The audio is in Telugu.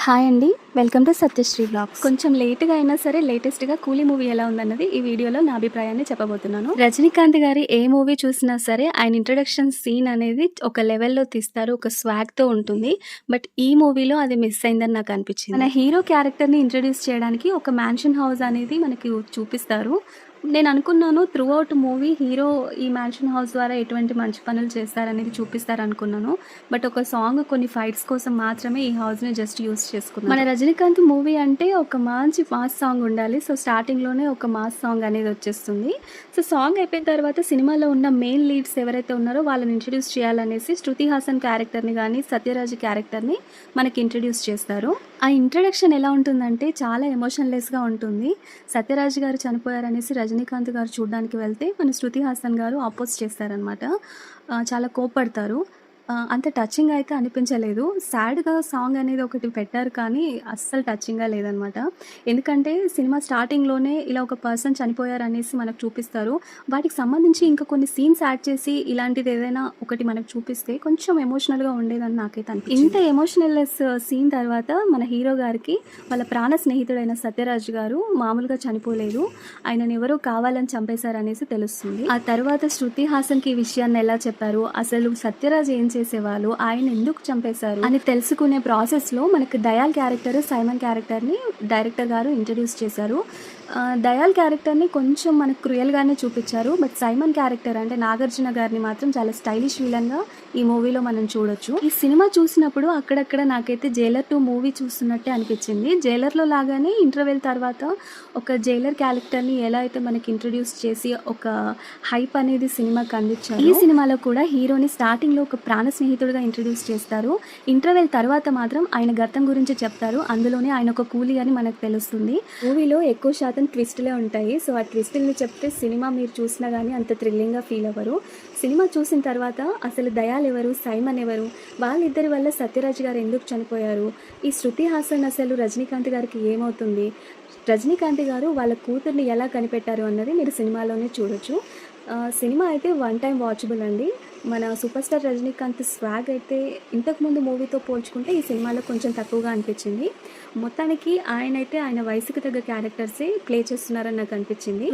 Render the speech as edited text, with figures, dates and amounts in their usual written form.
హాయ్ అండి. Welcome to Satyasri blogs. కొంచెం లేట్‌గా అయినా సరే లేటెస్ట్‌గా 'కూలీ' మూవీ ఎలా ఉందన్నది ఈ వీడియోలో నా అభిప్రాయాన్ని చెప్పబోతున్నాను. రజనీకాంత్ గారి ఏ మూవీ చూసినా సరే ఆయన ఇంట్రడక్షన్ సీన్ అనేది ఒక లెవెల్‌లో తీస్తారు. ఒక స్వాగ్‌తో ఉంటుంది. బట్ ఈ మూవీలో అది మిస్ అయిందని నాకు అనిపించింది. మన హీరో క్యారెక్టర్‌ని ఇంట్రడ్యూస్ చేయడానికి ఒక మ్యాన్షన్ హౌస్ అనేది మనకి చూపిస్తారు. నేను అనుకున్నాను త్రూ ఔట్ మూవీ హీరో ఈ మ్యాన్షన్ హౌస్ ద్వారా ఎటువంటి మంచి పనులు చేస్తారనేది చూపిస్తారనుకున్నాను. బట్ ఒక సాంగ్ కొన్ని ఫైట్స్ కోసం మాత్రమే ఈ హౌస్‌ని జస్ట్ యూజ్ చేసుకున్నాను. మన రజనీకాంత్ మూవీ అంటే ఒక మంచి మాస్ సాంగ్ ఉండాలి. సో స్టార్టింగ్‌లోనే ఒక మాస్ సాంగ్ అనేది వచ్చేస్తుంది. సో సాంగ్ అయిపోయిన తర్వాత సినిమాలో ఉన్న మెయిన్ లీడ్స్ ఎవరైతే ఉన్నారో వాళ్ళని ఇంట్రడ్యూస్ చేయాలనేసి శృతి హాసన్ క్యారెక్టర్‌ని గానీ, సత్యరాజ్ క్యారెక్టర్‌ని మనకి ఇంట్రడ్యూస్ చేస్తారు. ఆ ఇంట్రడక్షన్ ఎలా ఉంటుందంటే చాలా ఎమోషన్‌లెస్‌గా ఉంటుంది. సత్యరాజ్ గారు చనిపోయారనేసి రజనీకాంత్ గారు చూడ్డానికి వెళ్తే మన శృతి హాసన్ గారు అపోజ్ చేస్తారనమాట. చాలా కోప్పడతారు. అంత టచింగ్ అయితే అనిపించలేదు. సాడ్‌గా సాంగ్ అనేది ఒకటి పెట్టారు కానీ అస్సలు టచింగ్‌గా లేదనమాట. ఎందుకంటే సినిమా స్టార్టింగ్‌లోనే ఇలా ఒక పర్సన్ చనిపోయారనేసి మనకు చూపిస్తారు. వాటికి సంబంధించి ఇంకా కొన్ని సీన్స్ యాడ్ చేసి ఇలాంటిది ఏదైనా ఒకటి మనకు చూపిస్తే కొంచెం ఎమోషనల్‌గా ఉండేదని నాకైతే అనిపించింది. ఇంత ఎమోషనల్లెస్ సీన్ తర్వాత మన హీరో గారికి వాళ్ళ ప్రాణ స్నేహితుడైన సత్యరాజ్ గారు మామూలుగా చనిపోలేదు. ఆయనని ఎవరో కావాలని చంపేశారనేసి తెలుస్తుంది. ఆ తర్వాత శృతి హాసన్‌కి ఈ విషయాన్ని ఎలా చెప్పారు? అసలు సత్యరాజ్ ఏం చేసేవాళ్ళు, ఆయన ఎందుకు చంపేశారు అని తెలుసుకునే ప్రాసెస్లో మనకి దయాల్ క్యారెక్టర్, సైమన్ క్యారెక్టర్ని డైరెక్టర్ గారు ఇంట్రడ్యూస్ చేశారు. దయాల్ క్యారెక్టర్ని కొంచెం మనకు క్రూయల్గానే చూపించారు. బట్ సైమన్ క్యారెక్టర్ అంటే నాగార్జున గారిని మాత్రం చాలా స్టైలిష్ విలన్గా ఈ మూవీలో మనం చూడొచ్చు. ఈ సినిమా చూసినప్పుడు అక్కడక్కడ నాకైతే జైలర్ 2 మూవీ చూస్తున్నట్టే అనిపించింది. జైలర్లో లాగానే ఇంటర్వెల్ తర్వాత ఒక జైలర్ క్యారెక్టర్ని ఎలా అయితే మనకి ఇంట్రడ్యూస్ చేసి ఒక హైప్ అనేది సినిమాకి అందించారు. ఈ సినిమాలో కూడా హీరోని స్టార్టింగ్లో ఒక ప్రాణ స్నేహితుడిగా ఇంట్రడ్యూస్ చేస్తారు. ఇంటర్వెల్ తర్వాత మాత్రం ఆయన గతం గురించి చెప్తారు. అందులోనే ఆయన ఒక కూలీ అని మనకు తెలుస్తుంది. మూవీలో ఎక్కువ శాతం ట్విస్టులే ఉంటాయి. సో ఆ ట్విస్టుల్ని చెప్తే సినిమా మీరు చూసినా కానీ అంత థ్రిల్లింగ్గా ఫీల్ అవ్వరు. సినిమా చూసిన తర్వాత అసలు దయాల్ ఎవరు, సైమన్ ఎవరు, వాళ్ళిద్దరి వల్ల సత్యరాజ్ గారు ఎందుకు చనిపోయారు, ఈ శృతి హాసన్ అసలు రజనీకాంత్ గారికి ఏమవుతుంది, రజనీకాంత్ గారు వాళ్ళ కూతుర్ని ఎలా కనిపెట్టారు అన్నది మీరు సినిమాలోనే చూడొచ్చు. సినిమా అయితే వన్ టైం వాచబుల్ అండి. మన సూపర్ స్టార్ రజనీకాంత్ స్వాగ్ అయితే ఇంతకుముందు మూవీతో పోల్చుకుంటే ఈ సినిమాలో కొంచెం తక్కువగా అనిపించింది. మొత్తానికి ఆయన వయసుకు తగ్గ క్యారెక్టర్సే ప్లే చేస్తున్నారని నాకు అనిపించింది.